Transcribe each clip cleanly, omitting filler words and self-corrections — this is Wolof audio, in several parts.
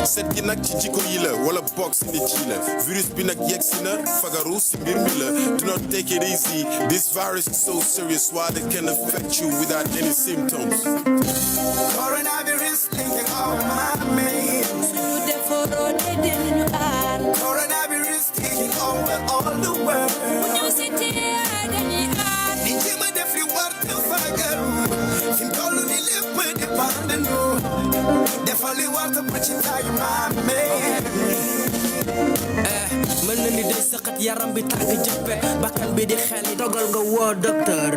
set gi nag ci jikko yi la wala box nit yi la virus bi nag yegsi na fagaru si mbir mi la do not take it easy this virus is so serious why it can affect you without any symptoms coronavirus linking all my mates coronavirus taking over all the world ninjima def li war te fagaru fi tollu ni lépp dépend de nous defal li war te ci tayu maame mën na ni day saqat yaram bi tàng jëppe bakkan bi di xel dogal nga woo docteur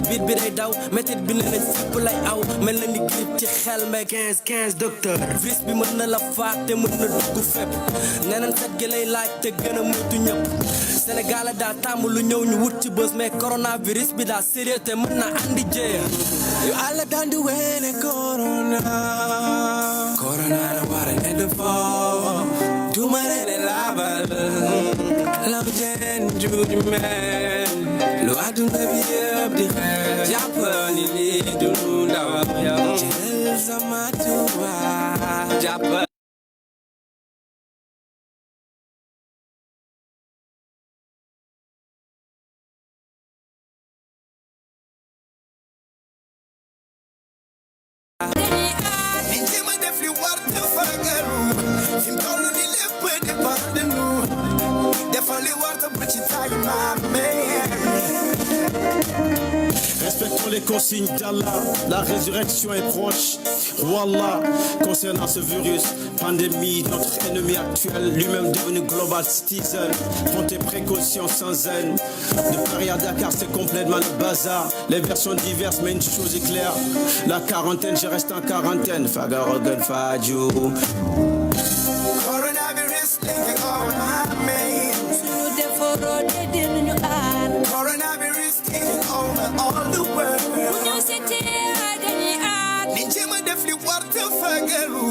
biit bi day daw métit bi ne nañ fépp lay aw mel na ni grippe ci xel mais 15 docteur virus bi mën na la faat te mën na dugg fépp neneen set gi lay laaj te gën a moytu ñëpp Sénégal daa tàmm lu ñëw ñu wut ci bës mais coronavirus bi daa sérieux te mën na andi jéeya yu àlla daan di weene corona la war a ne defoo tumarene labal lam jen juuj men lu àdduna bi yëpp di xew jàppal ni lii du ndaw jël sama tuba jàppal ninjima def li war te fagaru fi tollu ni lépp dépend de nous defal li war te ci tayu maame Respectons les consignes d'Allah, la résurrection est proche. Wallah, concernant ce virus, pandémie, notre ennemi actuel, lui-même devenu global citizen. Prends tes précautions sans haine. De Paris à Dakar, c'est complètement le bazar. Les versions diverses, mais une chose est claire. La quarantaine, je reste en quarantaine. Fagarogan Fadjou. coronavirus linking all my mates coronavirus taking over all the world ninjima def li war te fagaru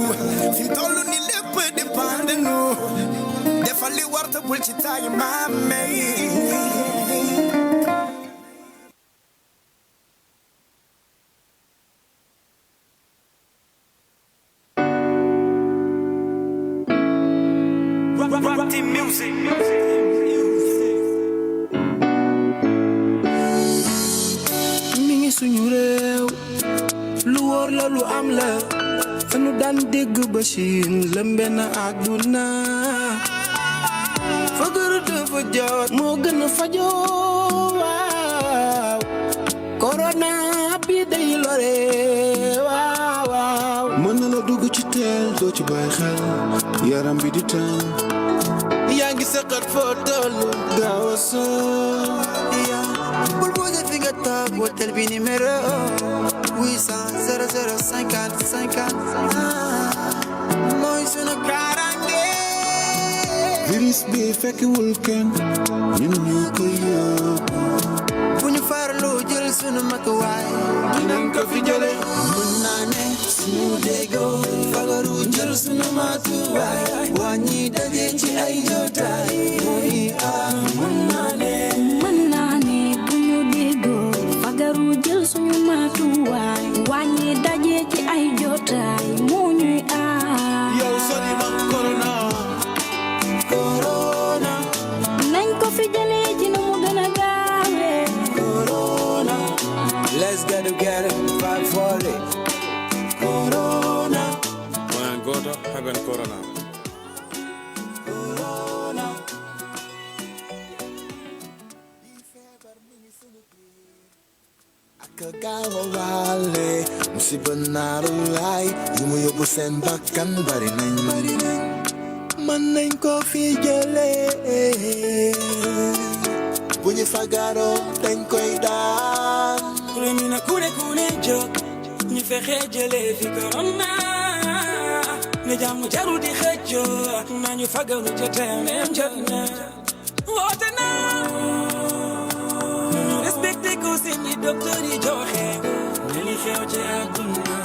fi tollu ni lépp dépend de nous defal li war te ci tayu maame Rock the music. mi ngi suñu réew lu wóor la lu am la fa nu daan dégg ba Chine lëmbe na àdduna fagaru dafa jot moo gën a fajoo waaw corona bi day lore waaw mën na la dugg ci teel doo ci bàyyi xel yaram bi di tàng yaa ngi saqat foo tollu gaaw a soo bul bougé fi nga toog wotel bi numéro 800 00 50 50 mooy sunu kaaraange virus bi fekkiwul kenn ñun ñoo ko yóbbu bu ñu farlu jël sunu matuwaay dinañ ko fi jële mën naa ne suñu déggoo fagaru jël sunu matuwaay wàññi daje ci ay jotaay mooy mën naa ne bu ñu déggoo fagaru jël suñu matuwaay wàññi daje ci ay jotaay moo ñuy aar yow sori ma corona nañ ko fi jëlee ci nu mu gën a gaawee corona let's get together fight for it corona Moyan goto haben corona ka gaaw a waale musiba naaru laay yu mu yóbbu seen bakkan bari nañ mën nañ ko fi jëlee bu ñu fagaroo dañ koy daan kuremi na kure jóg ñu fexe jëlee fi corona ne jàmm jaru di xëccoo nañu fagaru joteem dem jot na woote na respecté ko seen i docteur yi joxe ne li xew ci àdduna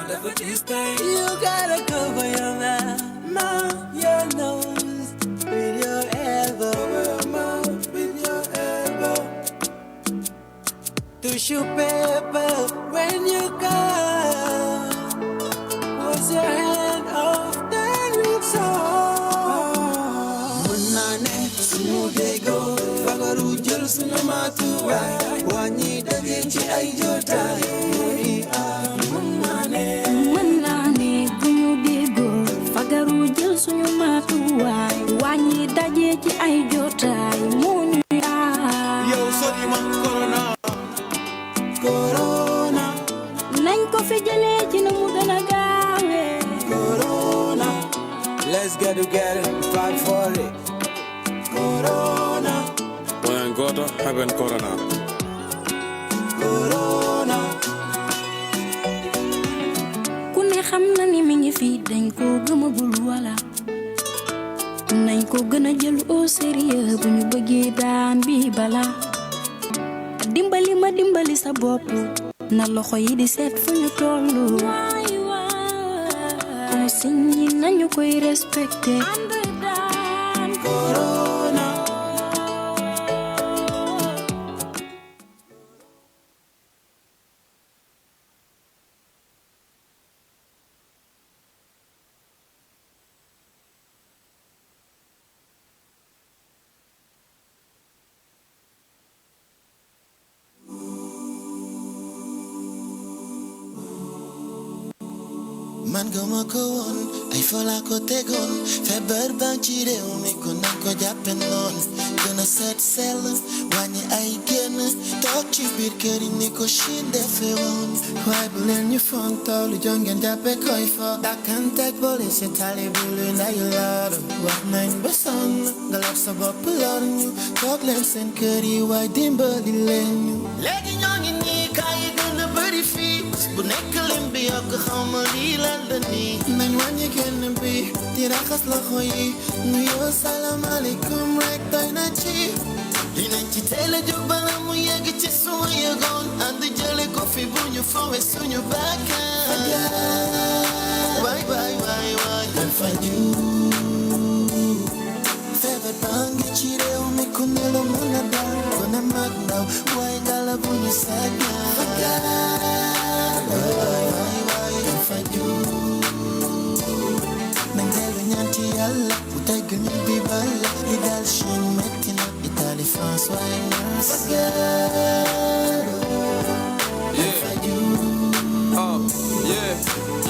dafa gis tey you gotta cover your mouth your nose with your elbow tissue paper when you go. Wash your hand on matuwaay wàññi daje ci ay jotaay moo ñuy aar mën naa ne bu ñu déggoo fagaru jël suñu matuwaay wàññi daje ci ay jotaay moo ñuy aar yow sori ma corona nañ ko fi jëlee ci na mu gën a gaawee corona let's get together fight for it corona Wayan goto haben corona. corona ku ne xam na ni mi ngi fi dañ ko gëmagul wala nañ ko gën a jël au sérieux bu ñu bëggee daan bi bala dimbali ma dimbali sa bopp na loxo yi di seet fu ñu tollu consigne yi nañu koy respecté corona man gëma ko woon ay fola ko tegoon feebar baa ci réew mi ko nañ ko jàppe noon gën a seet sell wàññi ay génn toog ci biir kër yi ni ko Chine defe woon waaye bu leen ñu fontaw lu jongeen jàppe koy fo dàkkanteeg police tali bi luy ndayu lor wax nañ ba sonn nga lor sa bopp lor ñu toog leen seen kër yi waaye dimbali leen ñu léegi ñoo ngi nii kaa yi gën a bëri fii bu nekk lim bi yokk xawma lii lan la nii nañ wàññi génn bi di raxas loxo yi nuyoo salaamaaleykum rek doy na ci li nañ ci teel a jóg bala mu yegg ci suma yëgoon ànd jële ko fi bu ñu fowe suñu bakkan waay waay waay waay kan faju feebar baa ngi ci réew mi ku ne la mën a dal ku ne mag ndaw waaye ngala bu ñu sàggan waay waay kan faju nañ dellu ñaan ci yàlla bu tegg ñu bi balla li dal Chine metti na Italie France waaye ñaan sàggan kan faju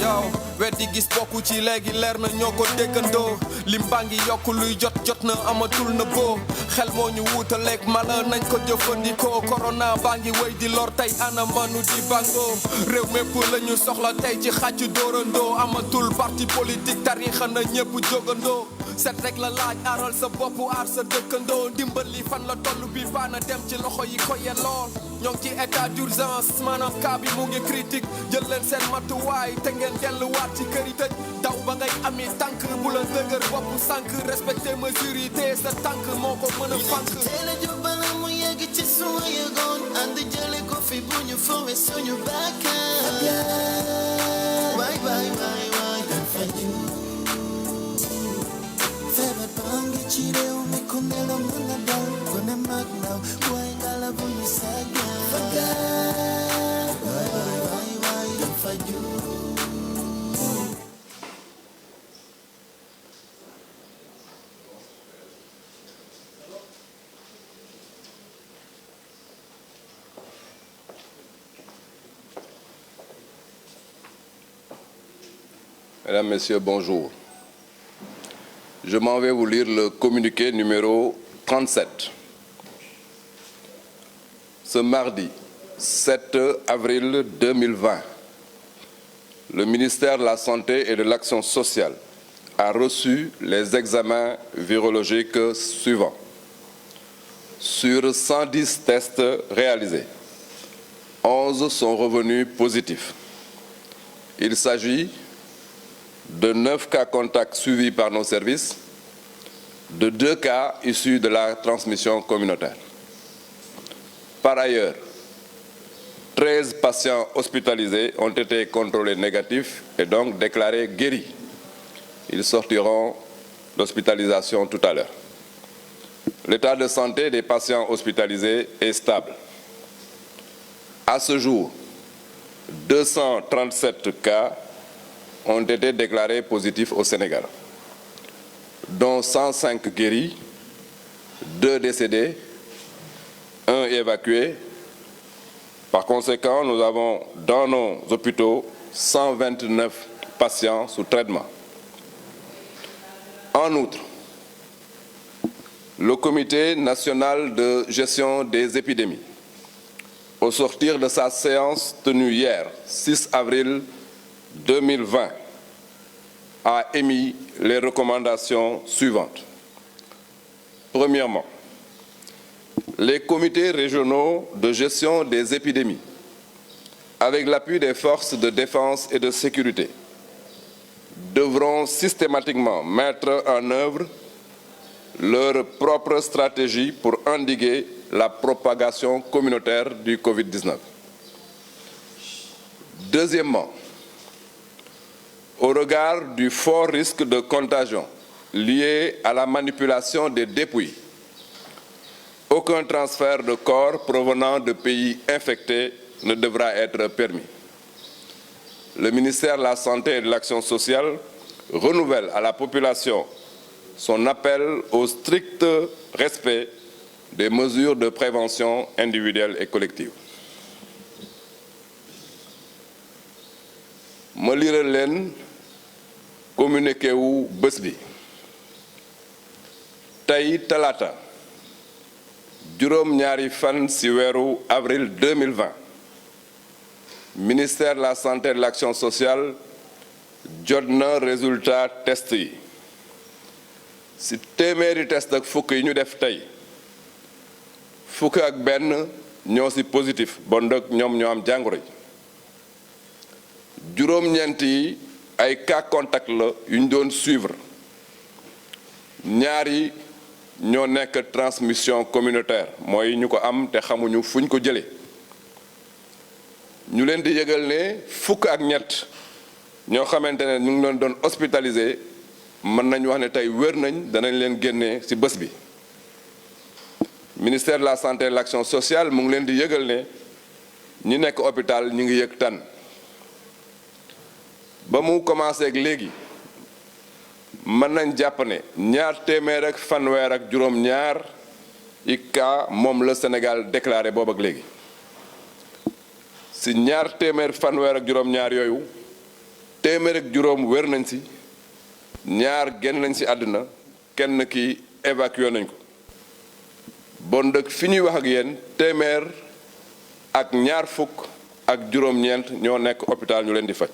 yow weddi gis bokku ci léegi leer na ñoo ko déggandoo lim baa ngi yokk luy jot na amatul na boo xel moo ñu wuutaleeg mala nañ ko jëfandikoo corona baa ngi wéy di lor tey ana manu di bangoo réew mépp la ñu soxla tey ci xàccu dóorandoo amatul parti politique tarixa na ñépp jógandoo set rek la laaj aaral sa bopp aar sa dëkkandoo ndimbali fan la toll bi baana dem ci loxo yi ko yellool ñoo ngi ci état d'urgence maanaam cas bi mu ngi critique jël leen seen matuwaay te ngeen delluwaat ci kër yi tëj daw ba ngay ami tànk bu la dëgër bopp sànk respecté mesures yi te sa tànk moo ko mën a fànk teel a jóg bala mu yegg ci suma yëgoon ànd jële ko fi bu ñu fowe suñu bakkan waay waay waay waay kan faju feebar baa ngi ci réew mi ku ne la mën a dal ku ne mag ndaw waaye ngala bu ñu sàggan waay waay waay kan faju Mesdames, Messieurs, bonjour. Je m'en vais vous lire le communiqué numéro 37. Ce mardi 7 avril 2020, le ministère de la Santé et de l'Action sociale a reçu les examens virologiques suivants. Sur 110 tests réalisés, 11 sont revenus positifs. Il s'agit de 9 cas contacts suivis par nos services, de 2 cas issus de la transmission communautaire. Par ailleurs, 13 patients hospitalisés ont été contrôlés négatifs et donc déclarés guéris. Ils sortiront d'hospitalisation tout à l'heure. L'état de santé des patients hospitalisés est stable. À ce jour, 237 cas ont été déclarés positifs au Sénégal, dont 105 guéris, 2 décédés, 1 évacués. Par conséquent, nous avons dans nos hôpitaux 129 patients sous traitement. En outre, le Comité national de gestion des épidémies, au sortir de sa séance tenue hier, 6 avril 2020, a émis les recommandations suivantes. Premièrement, les comités régionaux de gestion des épidémies, avec l'appui des forces de défense et de sécurité, devront systématiquement mettre en œuvre leur propre stratégie pour endiguer la propagation communautaire du Covid-19. Deuxièmement, au regard du fort risque de contagion lié à la manipulation des dépouilles, aucun transfert de corps provenant de pays infectés ne devra être permis. Le ministère de la Santé et de l'Action sociale renouvelle à la population son appel au strict respect des mesures de prévention individuelle et collective. ma liral leen communiqué wu bés bi tey talaata juróom-ñaari fan ci weeru avril 2020 ministère de la santé et de l'action sociale jot na résultat test yi ci téeméeri test ak fukk yi ñu def tey fukk ak benn ñoo ci positif bon nag ñoom ñoo am jàngoro yi juróom-ñeent yi ay cas contact la yu ñu doon suivre ñaari ñoo nekk transmission communautaire mooy ñu ko am te xamuñu fuñ ko jëlee ñu leen di yëgal ne fukk ak ñett ñoo xamante ne ñu ngi leen doon hospitalisé mën nañu wax ne tey wér nañ danañ leen génnee ci bés bi ministère de la santé et de l'action sociale mu ngi leen di yëgal ne ñi nekk hôpital ñi ngi yëg tan ba mu commencé ak léegi mën nañ jàpp ne ñaar téeméer ak fanweer ak juróom-ñaar i cas moom la Sénégal déclaré boobu ak léegi ci ñaar téeméer fanweer ak juróom-ñaar yooyu téeméer ak juróom wér nañ ci ñaar génn nañ ci àdduna kenn ki évacué nañ ko bon dëkk fi ñuy wax ak yéen téeméer ak ñaar fukk ak juróom-ñeent ñoo nekk hôpital ñu leen di faj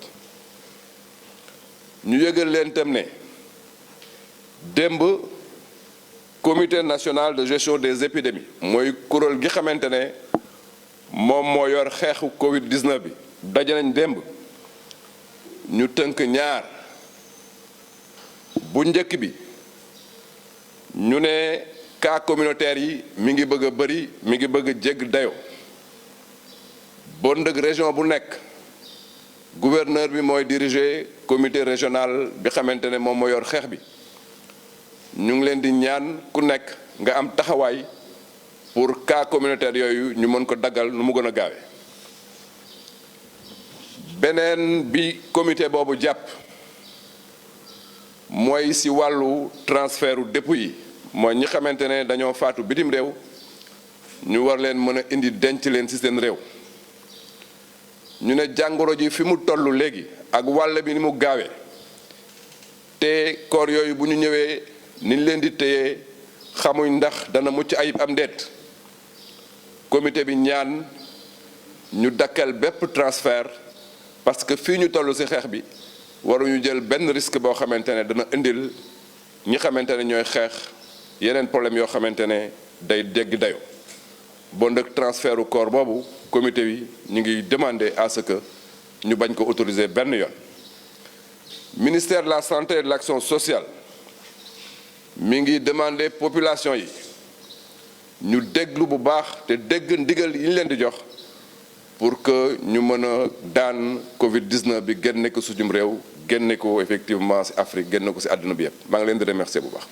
ñu yëgal leen tam ne démb comité national de gestion des épidémies mooy kuréel gi xamante ne moom moo yor xeexu Covid-19 bi daje nañ démb ñu tënk ñaar bu njëkk bi ñu ne cas communautaire yi mi ngi bëgg a bëri mi ngi bëgg a jégg dayo bon dëgg région bu nekk gouverneur bi mooy diriger comité régional bi xamante ne moom moo yor xeex bi ñu ngi leen di ñaan ku nekk nga am taxawaay pour cas communautaire yooyu ñu mën ko daggal nu mu gën a gaawee beneen bi comité boobu jàpp mooy ci wàllu transfert u dépouilles yi mooy ñi xamante ne dañoo faatu bitim réew ñu war leen mën a indi denc leen ci seen réew ñu ne jàngoro ji fi mu tollu léegi ak wàll bi ni mu gaawee te koor yooyu bu ñu ñëwee niñ leen di téye xamuñ ndax dana mucc ayib am ndeet comité bi ñaan ñu dakkal bépp transfert parce que fii ñu toll ci xeex bi waruñu jël benn risque boo xamante ne dana indil ñi xamante ne ñooy xeex yeneen problème yoo xamante ne day dégg dayo bon nag transfert u corps boobu comité bi ñu ngi demander à ce que ñu bañ ko autoriser benn yoon ministère de la santé et de l'action sociale mi ngi demander population yi ñu déglu bu baax te dégg ndigal yi ñu leen di jox pour que ñu mën a daan Covid-19 bi génne ko suñum réew génne ko effectivement ci Afrique génne ko ci àdduna bi yépp maa ngi leen di remercier bu baax